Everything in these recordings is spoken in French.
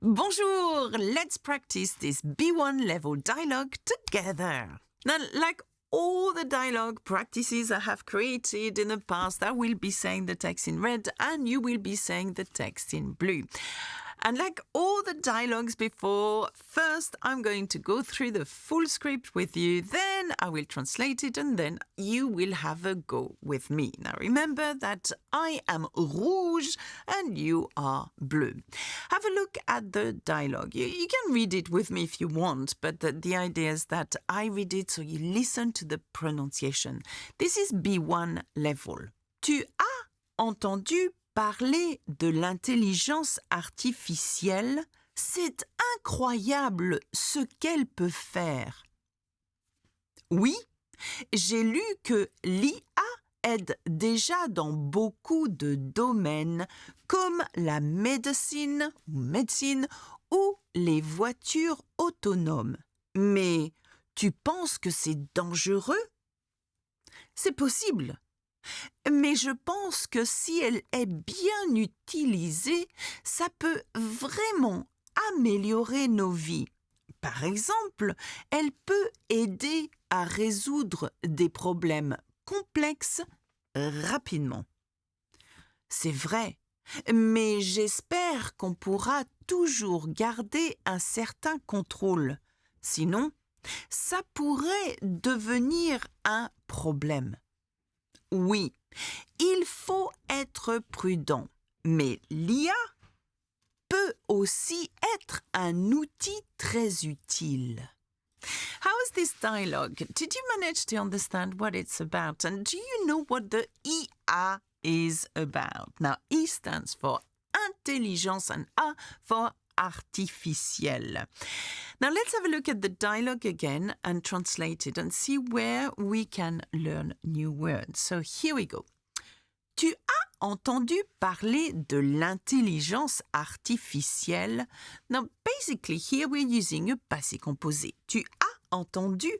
Bonjour! Let's practice this B1 level dialogue together. Now, like all the dialogue practices I have created in the past, I will be saying the text in red and you will be saying the text in blue. And like all the dialogues before, first I'm going to go through the full script with you, then I will translate it and then you will have a go with me. Now remember that I am rouge and you are bleu. Have a look at the dialogue. You can read it with me if you want, but the idea is that I read it so you listen to the pronunciation. This is B1 level. Tu as entendu parler de l'intelligence artificielle, c'est incroyable ce qu'elle peut faire. Oui, j'ai lu que l'IA aide déjà dans beaucoup de domaines comme la médecine ou les voitures autonomes. Mais tu penses que c'est dangereux? C'est possible. Mais je pense que si elle est bien utilisée, ça peut vraiment améliorer nos vies. Par exemple, elle peut aider à résoudre des problèmes complexes rapidement. C'est vrai, mais j'espère qu'on pourra toujours garder un certain contrôle. Sinon, ça pourrait devenir un problème. Oui, il faut être prudent, mais l'IA peut aussi être un outil très utile. How is this dialogue? Did you manage to understand what it's about? And do you know what the IA is about? Now, E stands for intelligence and A for artificielle. Now let's have a look at the dialogue again and translate it and see where we can learn new words. So here we go. Tu as entendu parler de l'intelligence artificielle? Now basically here we're using a passé composé. Tu as entendu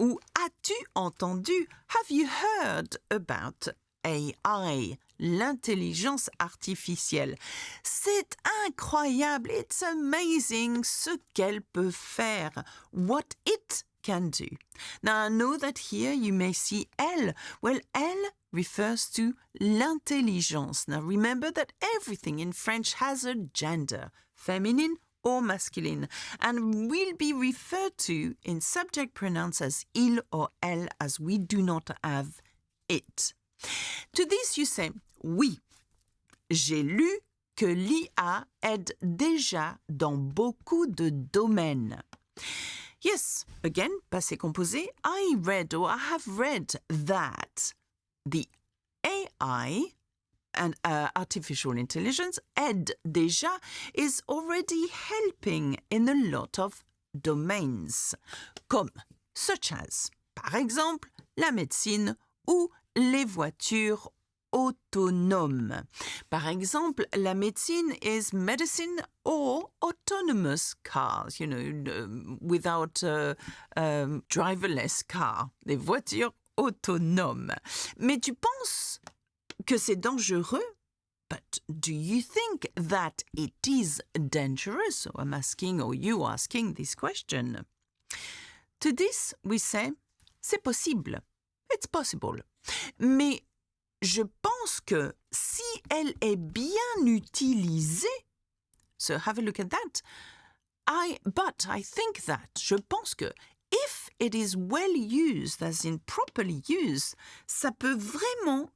ou as-tu entendu? Have you heard about AI, l'intelligence artificielle? C'est incroyable, it's amazing ce qu'elle peut faire, what it can do. Now I know that here you may see elle. Well, elle refers to l'intelligence. Now remember that everything in French has a gender, feminine or masculine, and will be referred to in subject pronouns as il or elle, as we do not have it. To this you say, oui, j'ai lu que l'IA aide déjà dans beaucoup de domaines. Yes, again, passé composé, I read or I have read that the AI and artificial intelligence, aide déjà, is already helping in a lot of domains, comme, such as, par exemple, la médecine ou les voitures autonomes. Par exemple, la médecine is medicine or autonomous cars, without driverless car, des voitures autonomes. Mais tu penses que c'est dangereux? But do you think that it is dangerous? So I'm asking, or you asking this question. To this, we say, c'est possible. It's possible. Mais je pense que si elle est bien utilisée, so have a look at that. But I think that, je pense que, if it is well used, as in properly used, ça peut vraiment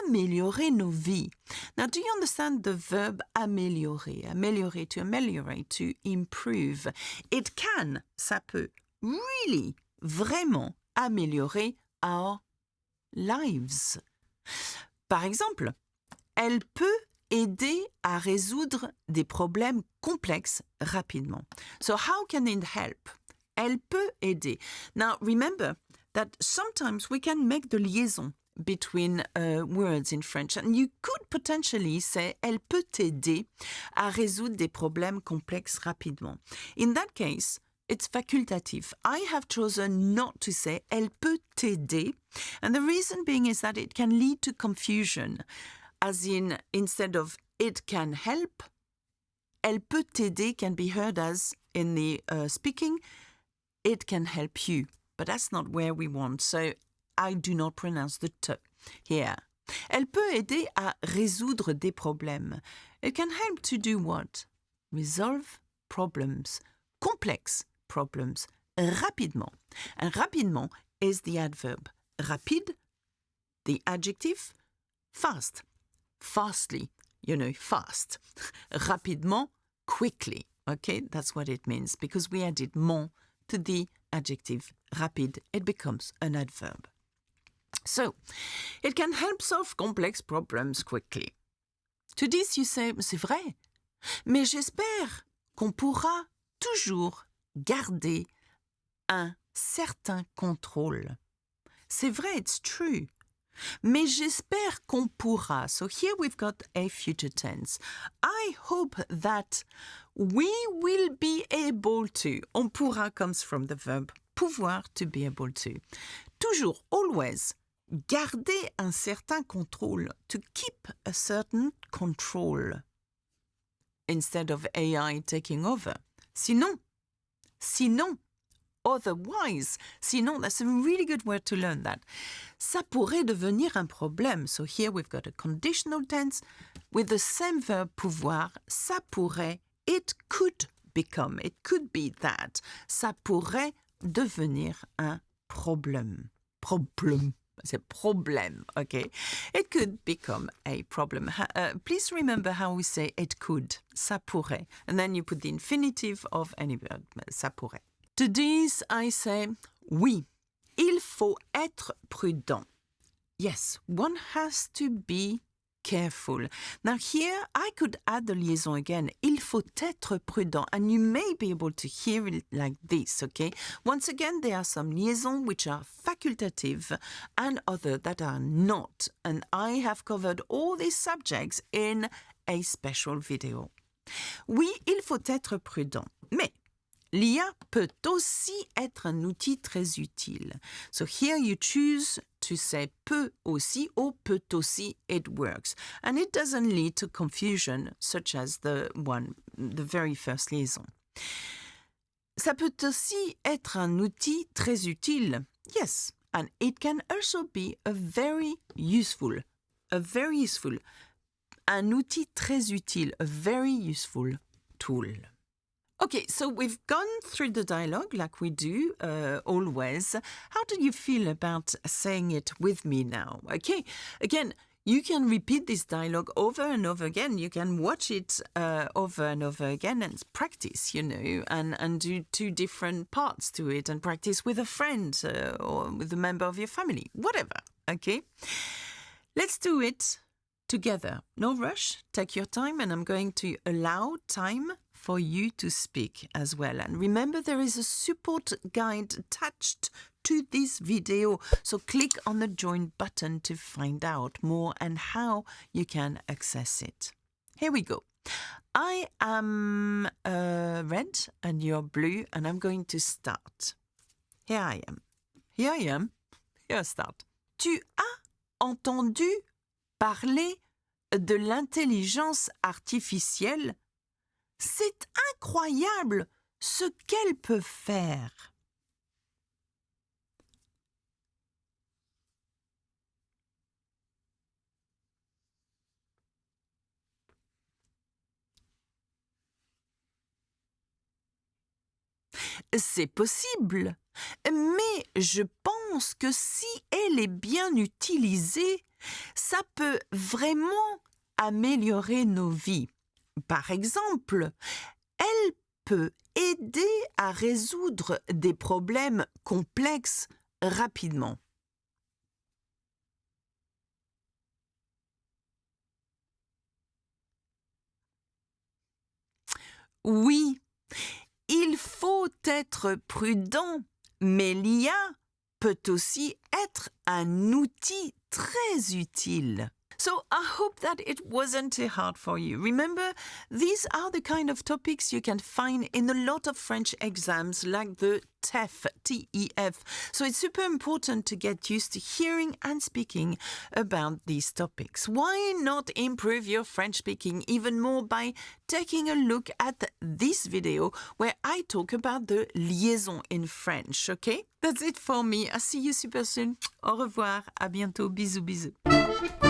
améliorer nos vies. Now, do you understand the verb améliorer? Améliorer, to ameliorate, to improve. It can, ça peut, really, vraiment améliorer our lives. Par exemple, elle peut aider à résoudre des problèmes complexes rapidement. So how can it help? Elle peut aider. Now remember that sometimes we can make the liaison between words in French, and you could potentially say elle peut t'aider à résoudre des problèmes complexes rapidement. In that case, it's facultative. I have chosen not to say elle peut t'aider, and the reason being is that it can lead to confusion, as in, instead of it can help, elle peut t'aider can be heard as in the speaking, it can help you. But that's not where we want, so I do not pronounce the T here. Elle peut aider à résoudre des problèmes. It can help to do what? Resolve problems, complex problems, rapidement. And rapidement is the adverb. Rapide, the adjective, fast. Fastly, fast. Rapidement, quickly. Okay, that's what it means because we added mon to the adjective rapide. It becomes an adverb. So, it can help solve complex problems quickly. To this you say, c'est vrai, mais j'espère qu'on pourra toujours garder un certain contrôle. C'est vrai, it's true. Mais j'espère qu'on pourra. So here we've got a future tense. I hope that we will be able to. On pourra comes from the verb pouvoir, to be able to. Toujours, always, garder un certain contrôle. To keep a certain control. Instead of AI taking over. Sinon, otherwise, sinon, that's a really good word to learn that. Ça pourrait devenir un problème. So here we've got a conditional tense with the same verb pouvoir. Ça pourrait, it could become, it could be that. Ça pourrait devenir un problème. C'est problème, okay? It could become a problem. Please remember how we say it could. Ça pourrait. And then you put the infinitive of any verb. Ça pourrait. To this, I say, oui, il faut être prudent. Yes, one has to be careful. Now here, I could add the liaison again. Il faut être prudent. And you may be able to hear it like this, okay? Once again, there are some liaisons which are facultative and other that are not. And I have covered all these subjects in a special video. Oui, il faut être prudent. Mais l'IA peut aussi être un outil très utile. So here you choose to say peut aussi or peut aussi, it works. And it doesn't lead to confusion such as the very first liaison. Ça peut aussi être un outil très utile. Yes, and it can also be a very useful. Un outil très utile, a very useful tool. Okay, so we've gone through the dialogue like we do always. How do you feel about saying it with me now? Okay, again, you can repeat this dialogue over and over again. You can watch it over and over again and practice, and do 2 different parts to it and practice with a friend or with a member of your family, whatever, okay? Let's do it together. No rush, take your time, and I'm going to allow time for you to speak as well. And remember, there is a support guide attached to this video, so click on the join button to find out more and how you can access it. Here we go. I am red and you're blue, and I'm going to start. Here I am. Here I start. Tu as entendu parler de l'intelligence artificielle? C'est incroyable ce qu'elle peut faire. C'est possible, mais je pense que si elle est bien utilisée, ça peut vraiment améliorer nos vies. Par exemple, elle peut aider à résoudre des problèmes complexes rapidement. Oui, il faut être prudent, mais l'IA peut aussi être un outil très utile. So I hope that it wasn't too hard for you. Remember, these are the kind of topics you can find in a lot of French exams like the TEF, T-E-F. So it's super important to get used to hearing and speaking about these topics. Why not improve your French speaking even more by taking a look at this video where I talk about the liaison in French, okay? That's it for me. I'll see you super soon. Au revoir. À bientôt. Bisous, bisous.